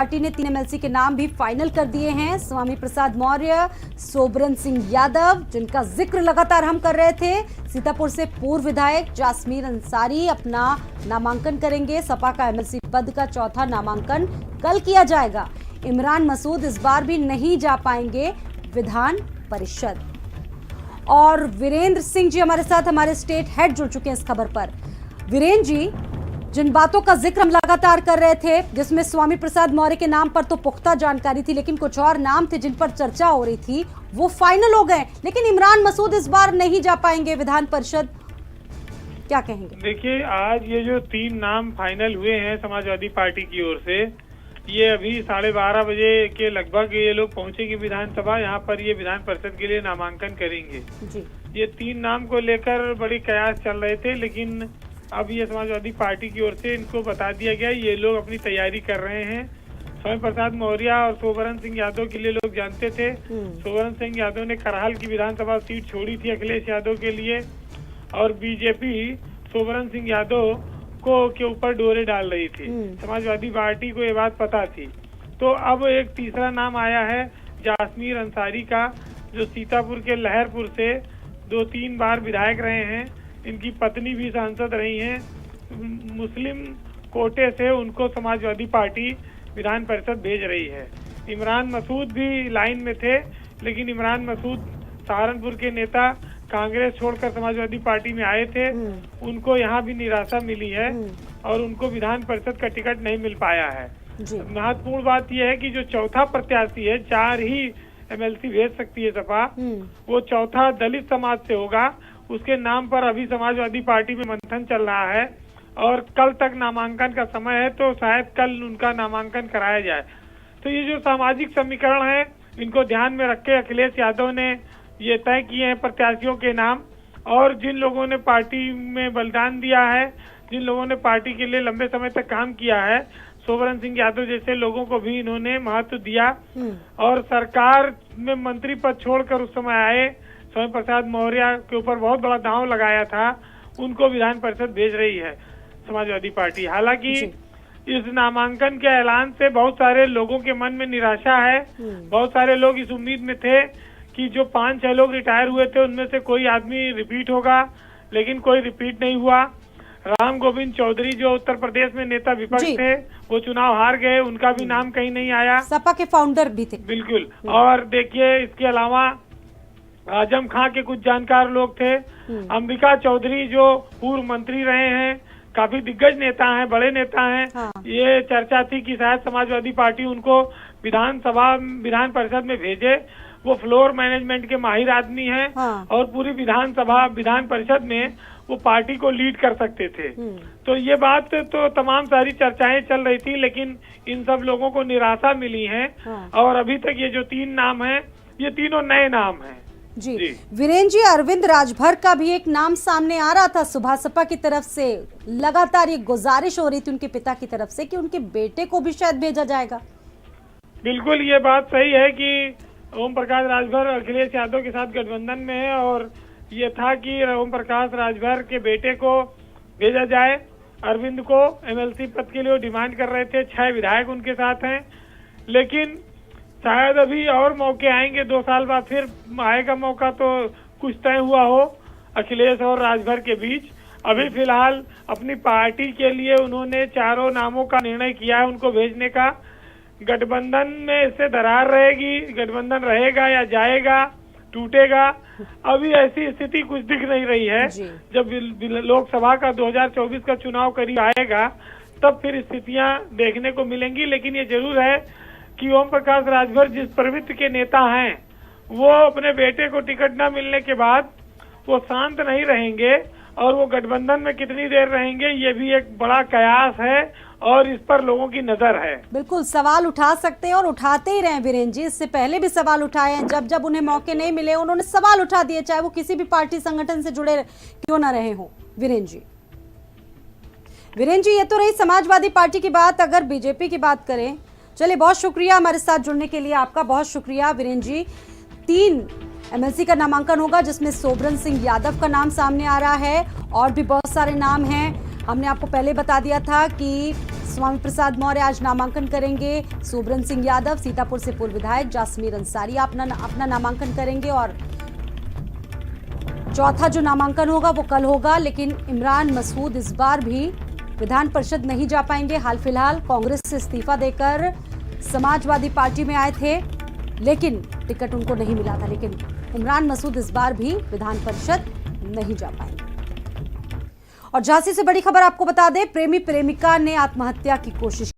Party ने 3 MLC के नाम भी फाइनल कर दिए हैं। स्वामी प्रसाद मौर्य, सोबरन सिंह यादव, जिनका जिक्र लगातार हम कर रहे थे। सीतापुर से पूर्व विधायक जासमीर अंसारी अपना नामांकन करेंगे। सपा का एमएलसी पद का चौथा नामांकन कल किया जाएगा। इमरान मसूद इस बार भी नहीं जा पाएंगे विधान परिषद। और वीरेंद्र सिंह जी हमारे साथ, हमारे स्टेट हेड जुड़ चुके हैं इस खबर पर। वीरेंद्र जी, जिन बातों का जिक्र हम लगातार कर रहे थे, जिसमें स्वामी प्रसाद मौर्य के नाम पर तो पुख्ता जानकारी थी, लेकिन कुछ और नाम थे जिन पर चर्चा हो रही थी, वो फाइनल हो गए। लेकिन इमरान मसूद इस बार नहीं जा पाएंगे विधान परिषद, क्या कहेंगे? देखिए, आज ये जो 3 नाम फाइनल हुए हैं समाजवादी पार्टी की ओर से, ये अभी 12:30 बजे के लगभग ये लोग पहुंचेंगे विधानसभा। यहाँ पर ये विधान परिषद के लिए नामांकन करेंगे जी। ये 3 नाम को लेकर बड़ी कयास चल रहे थे, लेकिन अब ये समाजवादी पार्टी की ओर से इनको बता दिया गया, ये लोग अपनी तैयारी कर रहे हैं। स्वामी प्रसाद मौर्य और सोबरन सिंह यादव के लिए लोग जानते थे। सोबरन सिंह यादव ने करहाल की विधानसभा सीट छोड़ी थी अखिलेश यादव के लिए, और बीजेपी सोबरन सिंह यादव को के ऊपर डोरे डाल रही थी। समाजवादी पार्टी को ये बात पता थी। तो अब एक तीसरा नाम आया है जासमीर अंसारी का, जो सीतापुर के लहरपुर से 2-3 बार विधायक रहे हैं। इनकी पत्नी भी सांसद रही हैं। मुस्लिम कोटे से उनको समाजवादी पार्टी विधान परिषद भेज रही है। इमरान मसूद भी लाइन में थे, लेकिन इमरान मसूद सहारनपुर के नेता कांग्रेस छोड़कर समाजवादी पार्टी में आए थे। उनको यहाँ भी निराशा मिली है और उनको विधान परिषद का टिकट नहीं मिल पाया है। महत्वपूर्ण बात यह है कि जो चौथा प्रत्याशी है, 4 ही एमएलसी भेज सकती है सपा, वो चौथा दलित समाज से होगा। उसके नाम पर अभी समाजवादी पार्टी में मंथन चल रहा है और कल तक नामांकन का समय है, तो शायद कल उनका नामांकन कराया जाए। तो ये जो सामाजिक समीकरण है, इनको ध्यान में रख के अखिलेश यादव ने ये तय किए हैं प्रत्याशियों के नाम। और जिन लोगों ने पार्टी में बलिदान दिया है, जिन लोगों ने पार्टी के लिए लंबे समय तक काम किया है, सोबरन सिंह यादव जैसे लोगों को भी इन्होंने महत्व दिया। और सरकार में मंत्री पद छोड़कर उस समय आए, स्वामी प्रसाद मौर्य के ऊपर बहुत बड़ा दांव लगाया था, उनको विधान परिषद भेज रही है समाजवादी पार्टी। हालांकि इस नामांकन के ऐलान से बहुत सारे लोगों के मन में निराशा है। बहुत सारे लोग इस उम्मीद में थे कि जो 5-6 लोग रिटायर हुए थे, उनमें से कोई आदमी रिपीट होगा, लेकिन कोई रिपीट नहीं हुआ। राम गोविंद चौधरी जो उत्तर प्रदेश में नेता विपक्ष थे, वो चुनाव हार गए, उनका भी नाम कहीं नहीं आया। सपा के फाउंडर भी थे। बिल्कुल। और देखिए, इसके अलावा आजम खां के कुछ जानकार लोग थे। अंबिका चौधरी जो पूर्व मंत्री रहे हैं, काफी दिग्गज नेता हैं, बड़े नेता हैं। ये चर्चा थी कि शायद समाजवादी पार्टी उनको विधान परिषद में भेजे। वो फ्लोर मैनेजमेंट के माहिर आदमी हैं और पूरी विधान परिषद में वो पार्टी को लीड कर सकते थे। तो ये बात तो तमाम सारी चर्चाएं चल रही थी, लेकिन इन सब लोगों को निराशा मिली है। और अभी तक ये जो 3 नाम हैं, ये तीनों नए नाम हैं। जी वीरेंद्र जी, अरविंद राजभर का भी एक नाम सामने आ रहा था सुबह सपा की तरफ से। लगातार ये गुजारिश हो रही थी उनके पिता की तरफ से कि उनके बेटे को भी शायद भेजा जाएगा। बिल्कुल, ये बात सही है कि ओम प्रकाश राजभर अखिलेश यादव के साथ गठबंधन में है, और ये था कि ओम प्रकाश राजभर के बेटे को भेजा जाए। अरविंद को एमएलसी पद के लिए डिमांड कर रहे थे। 6 विधायक उनके साथ हैं, लेकिन शायद अभी और मौके आएंगे। 2 साल बाद फिर आएगा मौका, तो कुछ तय हुआ हो अखिलेश और राजभर के बीच। अभी फिलहाल अपनी पार्टी के लिए उन्होंने 4 नामों का निर्णय किया है उनको भेजने का। गठबंधन में इससे दरार रहेगी, गठबंधन रहेगा या जाएगा, टूटेगा, अभी ऐसी स्थिति कुछ दिख नहीं रही है। जब लोकसभा का 2024 का चुनाव करीब आएगा, तब फिर स्थितियां देखने को मिलेंगी। लेकिन ये जरूर है कि ओम प्रकाश राजभर जिस प्रवृत्ति के नेता हैं, वो अपने बेटे को टिकट न मिलने के बाद वो शांत नहीं रहेंगे, और वो गठबंधन में कितनी देर रहेंगे, ये भी एक बड़ा कयास है, और इस पर लोगों की नजर है। बिल्कुल, सवाल उठा सकते हैं और उठाते ही रहे वीरेंद्र जी। इससे पहले भी सवाल उठाए हैं, जब जब उन्हें मौके नहीं मिले उन्होंने सवाल उठा दिए, चाहे वो किसी भी पार्टी संगठन से जुड़े क्यों न रहे हो। वीरेंद्र जी, ये तो रही समाजवादी पार्टी की बात। अगर बीजेपी की बात करें, चलिए, बहुत शुक्रिया हमारे साथ जुड़ने के लिए, आपका बहुत शुक्रिया वीरेंद्र जी। 3 एमएलसी का नामांकन होगा, जिसमें सोबरन सिंह यादव का नाम सामने आ रहा है, और भी बहुत सारे नाम हैं। हमने आपको पहले बता दिया था कि स्वामी प्रसाद मौर्य आज नामांकन करेंगे। सोबरन सिंह यादव सीतापुर से पूर्व विधायक जासमीर अंसारी अपना नामांकन करेंगे और चौथा जो नामांकन होगा वो कल होगा। लेकिन इमरान मसूद इस बार भी विधान परिषद नहीं जा पाएंगे। हाल फिलहाल कांग्रेस से इस्तीफा देकर समाजवादी पार्टी में आए थे, लेकिन टिकट उनको नहीं मिला था। लेकिन इमरान मसूद इस बार भी विधान परिषद नहीं जा पाएंगे। और झांसी से बड़ी खबर आपको बता दें, प्रेमी प्रेमिका ने आत्महत्या की कोशिश